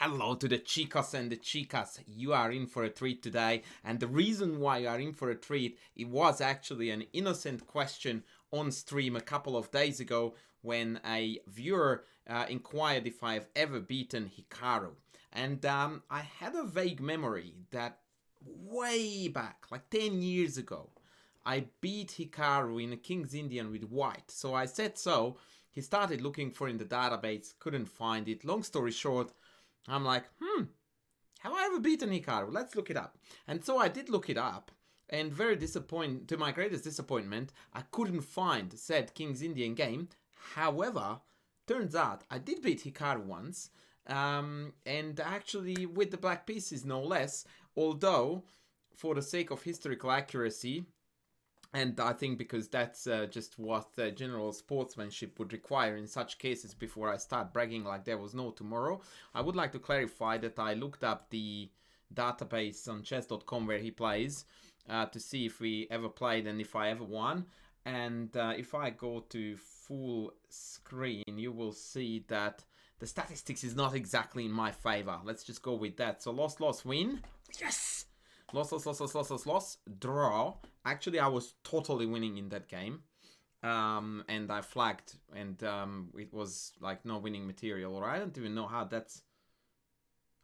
Hello to the chicos and the chicas. You are in for a treat today, and the reason why you are in for a treat, it was actually an innocent question on stream a couple of days ago when a viewer inquired if I have ever beaten Hikaru. And I had a vague memory that way back, like 10 years ago, I beat Hikaru in a King's Indian with white. So I said so. He started looking for in the database, couldn't find it. Long story short, I'm like, have I ever beaten Hikaru? Let's look it up. And so I did look it up, and to my greatest disappointment, I couldn't find said King's Indian game. However, turns out I did beat Hikaru once, and actually with the black pieces no less, although for the sake of historical accuracy, and I think because that's just what general sportsmanship would require in such cases before I start bragging like there was no tomorrow, I would like to clarify that I looked up the database on chess.com where he plays to see if we ever played and if I ever won. And if I go to full screen, you will see that the statistics is not exactly in my favor. Let's just go with that. So loss, win. Yes! Loss, draw. Actually, I was totally winning in that game. And I flagged, and it was like no winning material, or I don't even know how that's...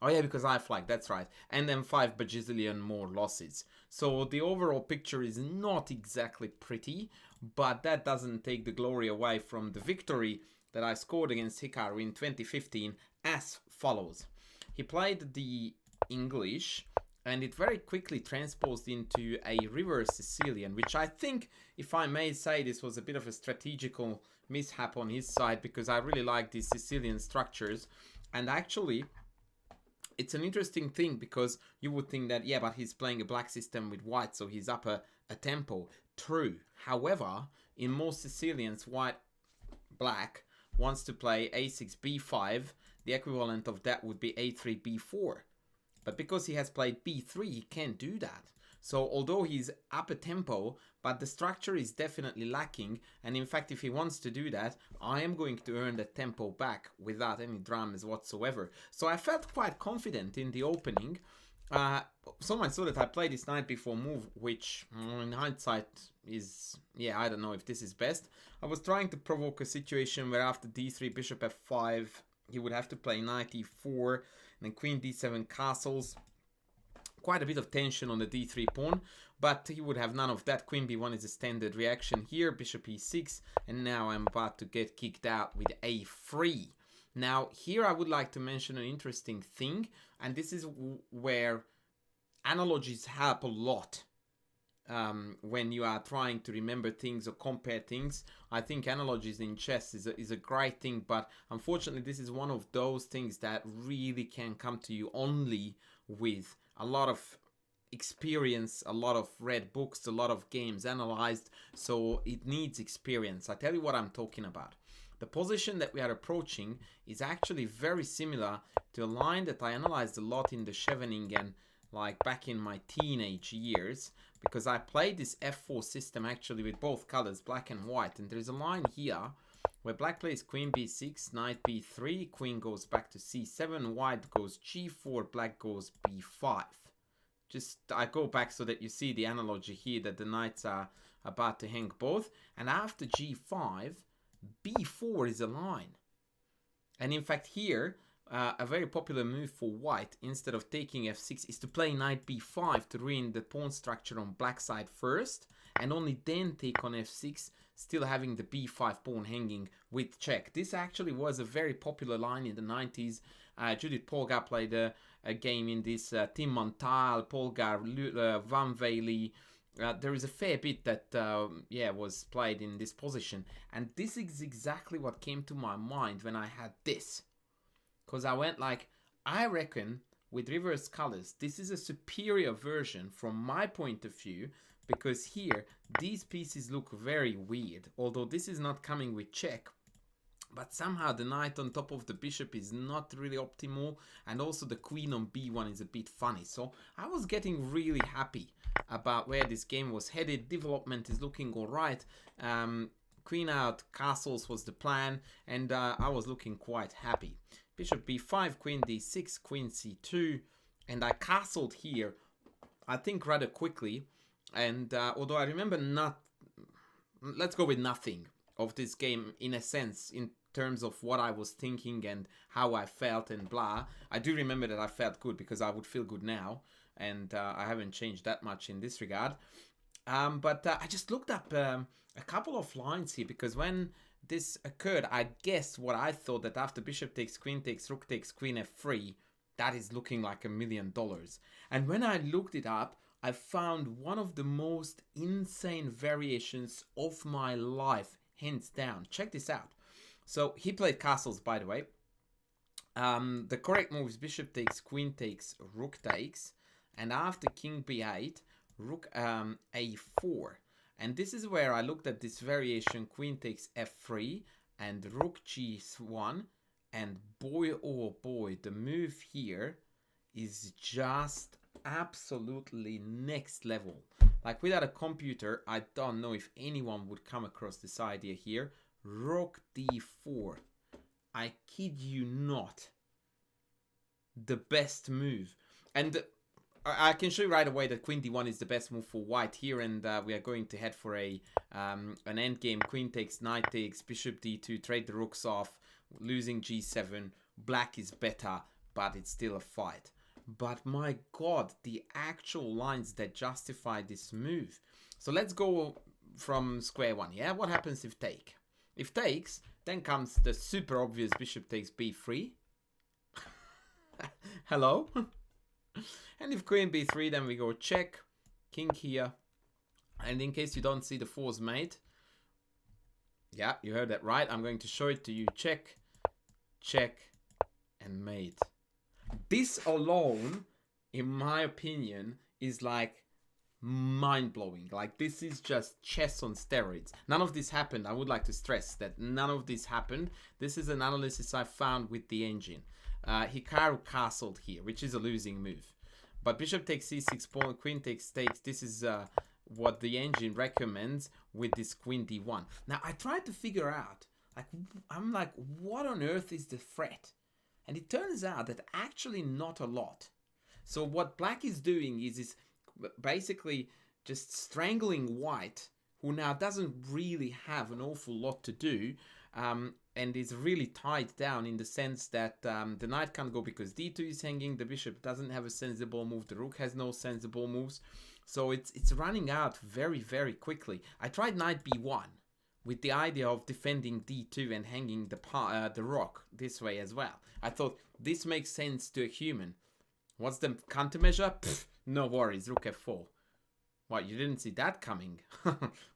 Oh yeah, because I flagged, that's right. And then 5 bajillion more losses. So the overall picture is not exactly pretty, but that doesn't take the glory away from the victory that I scored against Hikaru in 2015 as follows. He played the English, and it very quickly transposed into a reverse Sicilian, which I think, if I may say, this was a bit of a strategical mishap on his side, because I really like these Sicilian structures. And actually, it's an interesting thing, because you would think that, yeah, but he's playing a black system with white, so he's up a tempo. True. However, in most Sicilians, black wants to play a6, b5. The equivalent of that would be a3, b4. But because he has played b3, he can't do that. So although he's up a tempo, but the structure is definitely lacking. And in fact, if he wants to do that, I am going to earn the tempo back without any dramas whatsoever. So I felt quite confident in the opening. So much so that I played this knight before move, which in hindsight is, yeah, I don't know if this is best. I was trying to provoke a situation where after d3, bishop f5, he would have to play knight e4, then queen d7 castles. Quite a bit of tension on the d3 pawn, but he would have none of that. Queen b1 is a standard reaction here, bishop e6, and now I'm about to get kicked out with a3. Now, here I would like to mention an interesting thing, and this is where analogies help a lot. When you are trying to remember things or compare things, I think analogies in chess is a great thing, but unfortunately this is one of those things that really can come to you only with a lot of experience, a lot of read books, a lot of games analyzed, so it needs experience. I tell you what I'm talking about. The position that we are approaching is actually very similar to a line that I analyzed a lot in the Scheveningen, like back in my teenage years, because I played this f4 system actually with both colors, black and white, and there's a line here where black plays queen b6, knight b3, queen goes back to c7, white goes g4, black goes b5. I go back so that you see the analogy here that the knights are about to hang both, and after g5, b4 is a line. And in fact here, a very popular move for white, instead of taking f6, is to play knight b5 to ruin the pawn structure on black side first, and only then take on f6, still having the b5 pawn hanging with check. This actually was a very popular line in the 90s. Judith Polgar played a game in this, Tim Montal, Polgar, Van Wely. There is a fair bit that was played in this position, and this is exactly what came to my mind when I had this. Because I went like, I reckon with reverse colors, this is a superior version from my point of view, because here, these pieces look very weird. Although this is not coming with check, but somehow the knight on top of the bishop is not really optimal, and also the queen on b1 is a bit funny. So I was getting really happy about where this game was headed. Development is looking alright. Queen out, castles was the plan, and I was looking quite happy. bishop b5, queen d6, queen c2, and I castled here, I think rather quickly, and although I remember let's go with nothing of this game in a sense, in terms of what I was thinking and how I felt and blah. I do remember that I felt good because I would feel good now, and I haven't changed that much in this regard. But I just looked up a couple of lines here, because when this occurred, I guessed what I thought, that after bishop takes, queen takes, rook takes, queen f3, that is looking like $1 million. And when I looked it up, I found one of the most insane variations of my life, hands down. Check this out. So he played castles, by the way. The correct move is bishop takes, queen takes, rook takes, and after king b8, rook a4. And this is where I looked at this variation, queen takes f3 and rook g1, and boy oh boy, the move here is just absolutely next level. Like, without a computer, I don't know if anyone would come across this idea here. Rook d4. I kid you not. The best move. And I can show you right away that queen d1 is the best move for white here, and we are going to head for an endgame. Queen takes, knight takes, bishop d2, trade the rooks off, losing g7. Black is better, but it's still a fight. But my god, the actual lines that justify this move. So let's go from square one, yeah? What happens if take? If takes, then comes the super obvious bishop takes b3. Hello? And if queen b3, then we go check, king here. And in case you don't see the fours mate, yeah, you heard that right. I'm going to show it to you. Check, check, and mate. This alone, in my opinion, is like mind-blowing. Like, this is just chess on steroids. None of this happened. I would like to stress that none of this happened. This is an analysis I found with the engine. Hikaru castled here, which is a losing move. But bishop takes c6 pawn, queen takes takes. This is what the engine recommends with this queen d1. Now, I tried to figure out, like, I'm like, what on earth is the threat? And it turns out that actually not a lot. So what black is doing is basically just strangling white, who now doesn't really have an awful lot to do, and is really tied down in the sense that the knight can't go because d2 is hanging, the bishop doesn't have a sensible move, the rook has no sensible moves. So it's running out very, very quickly. I tried knight b1 with the idea of defending d2 and hanging the rook this way as well. I thought this makes sense to a human. What's the countermeasure? Pfft, no worries, rook f4. What, you didn't see that coming?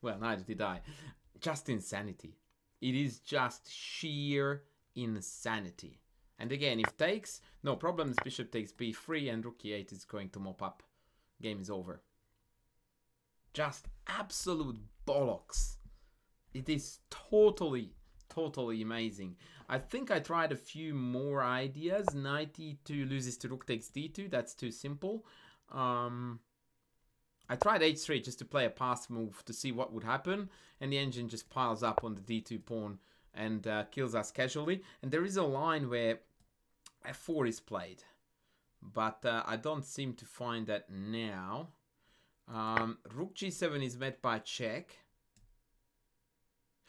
Well, neither did I. Just insanity. It is just sheer insanity. And again, if takes, no problems, bishop takes b3 and rook e8 is going to mop up. Game is over. Just absolute bollocks. It is totally amazing. I think I tried a few more ideas. Knight e2 loses to rook takes d2. That's too simple. I tried h3 just to play a pass move to see what would happen. And the engine just piles up on the d2 pawn and kills us casually. And there is a line where f4 is played. But I don't seem to find that now. Rook g7 is met by check.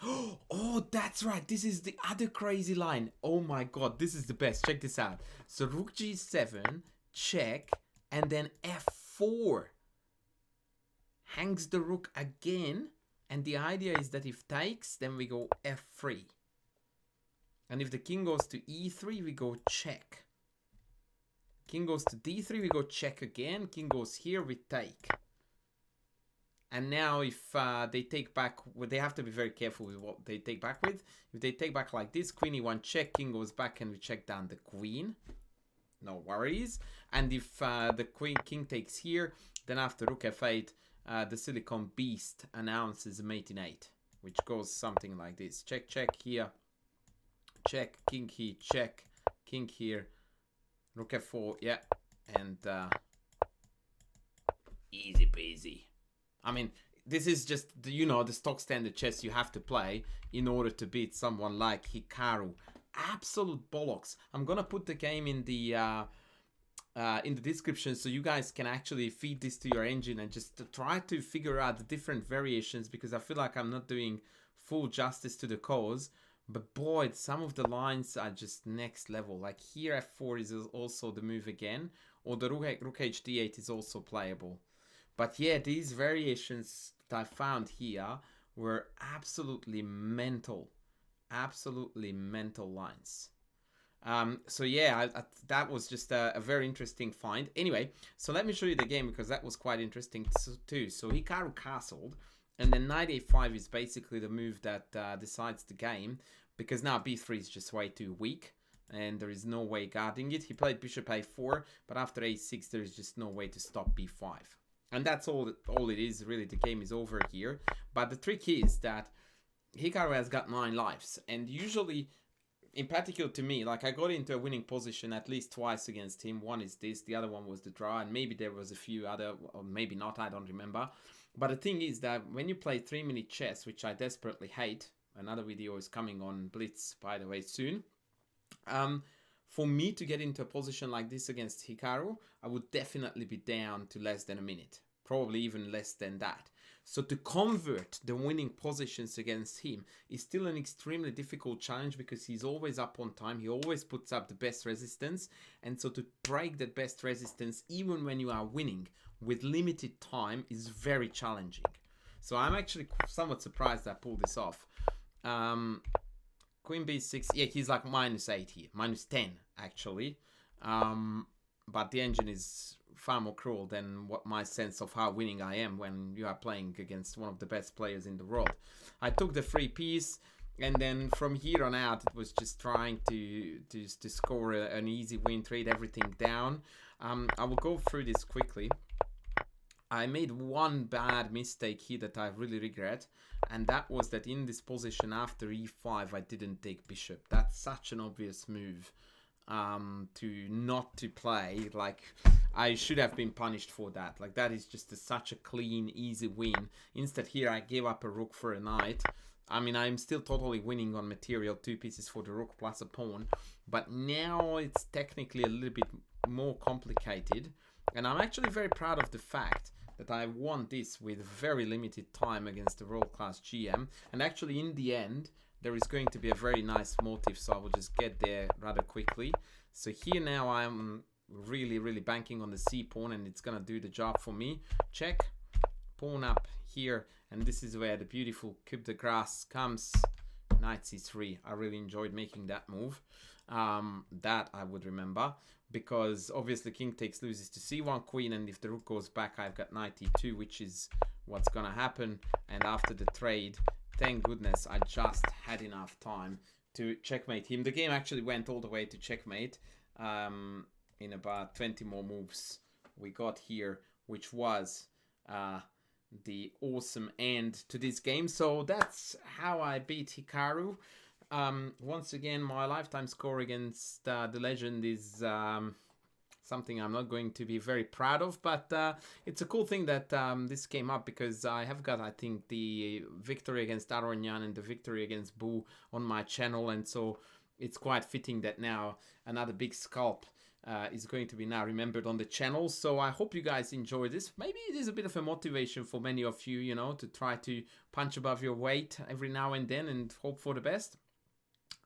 Oh, that's right. This is the other crazy line. Oh my god, this is the best. Check this out. So rook g7, check, and then f4. Hangs the rook again. And the idea is that if takes, then we go f3. And if the king goes to e3, we go check. King goes to d3, we go check again. King goes here, we take. And now if they take back, well, they have to be very careful with what they take back with. If they take back like this, queen e1 check, king goes back and we check down the queen. No worries. And if the king takes here, then after rook f8, the silicon beast announces mate in 8, which goes something like this. Check, check here. Check, king here, check, king here. Rook f4, yeah. And easy peasy. I mean, this is just, you know, the stock standard chess you have to play in order to beat someone like Hikaru. absolute bollocks. I'm gonna put the game in the description so you guys can actually feed this to your engine and just try to figure out the different variations, because I feel like I'm not doing full justice to the cause. But boy, some of the lines are just next level. Like here f4 is also the move again, or the rook h d8 is also playable. But yeah, these variations that I found here were absolutely mental lines. So yeah, that was just a very interesting find. Anyway, so let me show you the game, because that was quite interesting too. So Hikaru castled, and then knight a5 is basically the move that decides the game, because now b3 is just way too weak, and there is no way guarding it. He played bishop a4, but after a6 there is just no way to stop b5. And that's all it is, really. The game is over here. But the trick is that Hikaru has got 9 lives, and usually, in particular to me, like I got into a winning position at least twice against him. One is this, the other one was the draw, and maybe there was a few other, or maybe not, I don't remember. But the thing is that when you play 3-minute chess, which I desperately hate, another video is coming on Blitz, by the way, soon. For me to get into a position like this against Hikaru, I would definitely be down to less than a minute, probably even less than that. So to convert the winning positions against him is still an extremely difficult challenge, because he's always up on time. He always puts up the best resistance. And so to break that best resistance, even when you are winning with limited time, is very challenging. So I'm actually somewhat surprised I pulled this off. Queen b6, yeah, he's like -8 here, -10 actually. But the engine is far more cruel than what my sense of how winning I am when you are playing against one of the best players in the world. I took the free piece, and then from here on out it was just trying to score an easy win, trade everything down. I will go through this quickly. I made one bad mistake here that I really regret, and that was that in this position after e5 I didn't take bishop. That's such an obvious move to not to play. Like, I should have been punished for that. Like, that is just such a clean, easy win. Instead here I gave up a rook for a knight. I mean, I'm still totally winning on material, 2 pieces for the rook plus a pawn, but now it's technically a little bit more complicated, and I'm actually very proud of the fact that I won this with very limited time against the world-class GM. And actually in the end there is going to be a very nice motive, so I will just get there rather quickly. So here now I'm really banking on the c pawn, and it's gonna do the job for me. Check, pawn up here, and this is where the beautiful coup de grace comes. Knight c3. I really enjoyed making that move. That I would remember, because obviously king takes loses to c1 queen, and if the rook goes back I've got knight e2, which is what's gonna happen. And after the trade, thank goodness I just had enough time to checkmate him. The game actually went all the way to checkmate in about 20 more moves we got here, which was the awesome end to this game. So that's how I beat Hikaru. Once again, my lifetime score against the legend is something I'm not going to be very proud of, but it's a cool thing that this came up, because I have got, I think, the victory against Aronyan and the victory against Boo on my channel, and so it's quite fitting that now another big scalp is going to be now remembered on the channel. So I hope you guys enjoy this. Maybe it is a bit of a motivation for many of you, you know, to try to punch above your weight every now and then and hope for the best.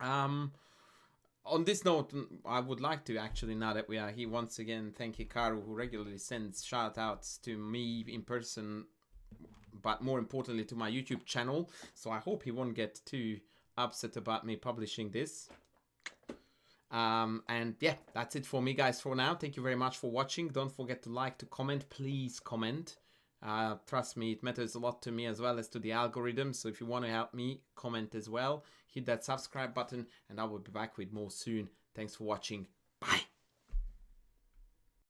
On this note, I would like to actually, now that we are here, once again thank Hikaru, who regularly sends shout outs to me in person, but more importantly to my YouTube channel. So I hope he won't get too upset about me publishing this. And yeah, that's it for me, guys, for now. Thank you very much for watching. Don't forget to like, to comment. Please comment. Trust me, it matters a lot to me as well as to the algorithm. So if you want to help me, comment as well. Hit that subscribe button, and I will be back with more soon. Thanks for watching. Bye.